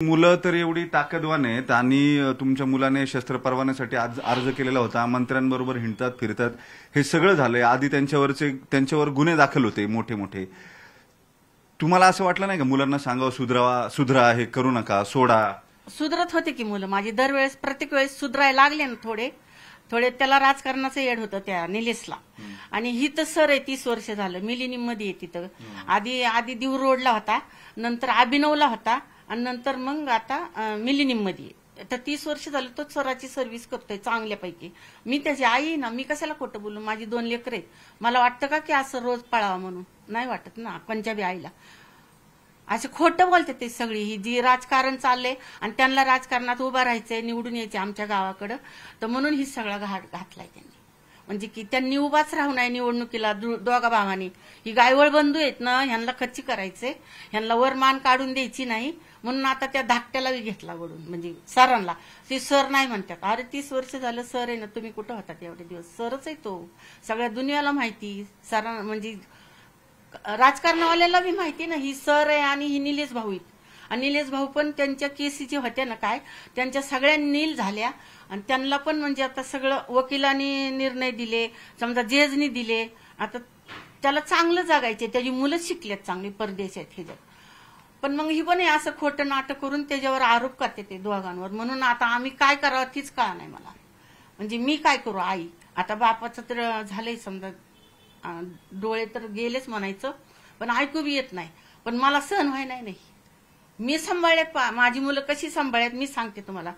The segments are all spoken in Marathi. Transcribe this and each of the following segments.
मुलं तर एवढी ताकदवान आहेत आणि तुमच्या मुलाने शस्त्र परवान्यासाठी आज अर्ज केलेला होता, मंत्र्यांबरोबर हिंडतात फिरतात, हे सगळं झालंय. आधी त्यांच्यावर गुन्हे दाखल होते मोठे मोठे. तुम्हाला असं वाटलं नाही का मुलांना सांगावं सुधरा, हे करू नका, सोडा? सुधरत होते की मुलं माझी दरवेळेस प्रत्येक वेळेस सुधरायला लागले ना. थोडे थोडे त्याला राजकारणाचं येड होतं त्या निलेशला. आणि ही तर सर आहे 30 वर्ष झालं मिलिनियम मध्ये आहे तिथं. आधी दिव रोडला होता, नंतर अभिनवला होता आणि नंतर मग आता मिलिनियम मध्ये. तर 30 वर्ष झालं तो सराची सर्व्हिस करतोय चांगल्यापैकी. मी त्याची आई ना, मी कशाला खोटं बोलू. माझी 2 लेकरं आहेत. मला वाटतं का की असं रोज पळावं म्हणून? नाही वाटत ना पंजाबी आईला. असे खोटं बोलते ते सगळी ही जी राजकारण चाललंय आणि त्यांना राजकारणात उभं राहायचंय, निवडून यायचे आमच्या गावाकडं. तर म्हणून ही सगळा घाट घातलाय त्यांनी. म्हणजे की त्यांनी उभाच राहू नये निवडणुकीला दोघा भावांनी. ही गायवळ बंधू आहेत ना, ह्यांना खच्ची करायचे, ह्यांना वरमान काढून द्यायची नाही. म्हणून आता त्या धाकट्याला घेतला वडून, म्हणजे सरांना. ते सर नाही म्हणतात. अरे 30 वर्ष झालं सर आहे ना, तुम्ही कुठं होतात एवढे दिवस? सरच आहे तो, सगळ्या दुनियाला माहिती. सर म्हणजे राजकारणावाल्याला बी माहिती ना ही सर आहे आणि ही निलेश भाऊ आहेत. आणि निलेश भाऊ पण त्यांच्या केसी जे होत्या ना काय, त्यांच्या सगळ्या नील झाल्या. आणि त्यांना पण म्हणजे आता सगळं वकिलांनी निर्णय दिले, समजा जजनी दिले. आता त्याला चांगलं जगायचे, त्याची मुलं शिकल्यात चांगली परदेशात हे. पण मग ही पण असं खोटं नाटक करून त्याच्यावर आरोप करते ते दोघांवर. म्हणून आता आम्ही काय करावं तीच कळा नाही मला. म्हणजे मी काय करू आई? आता बापाचं तर झालंय समजा, डोळे तर गेलेच म्हणायचं, पण ऐकू बी येत नाही. पण मला सहन व्हाय नाही. मी सांभाळ्यात माझी मुलं कशी सांभाळ्यात मी सांगते तुम्हाला.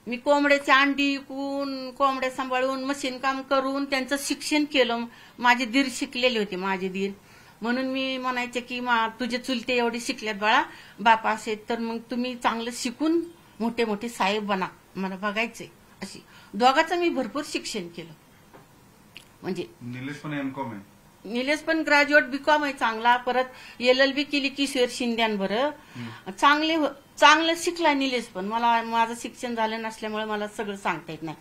मी कोंबड्याची अंडी विकून, कोंबड्या सांभाळून, मशीन काम करून त्यांचं शिक्षण केलं. माझे दीर शिकलेले होते, माझे दीर. म्हणून मी म्हणायचे की तुझे चुलते एवढे शिकल्यात बाळा, बापा असेल तर मग तुम्ही चांगलं शिकून मोठे मोठे साहेब बना, मला बघायचंय. अशी दोघांचं मी भरपूर शिक्षण केलं. म्हणजे निलेश पण ग्रॅज्युएट बीकॉम आहे चांगला. परत LLB केली किशोर शिंद्यांवर. चांगलं शिकला निलेश पण. मला माझं शिक्षण झालं नसल्यामुळे मला सगळं सांगता येत नाही.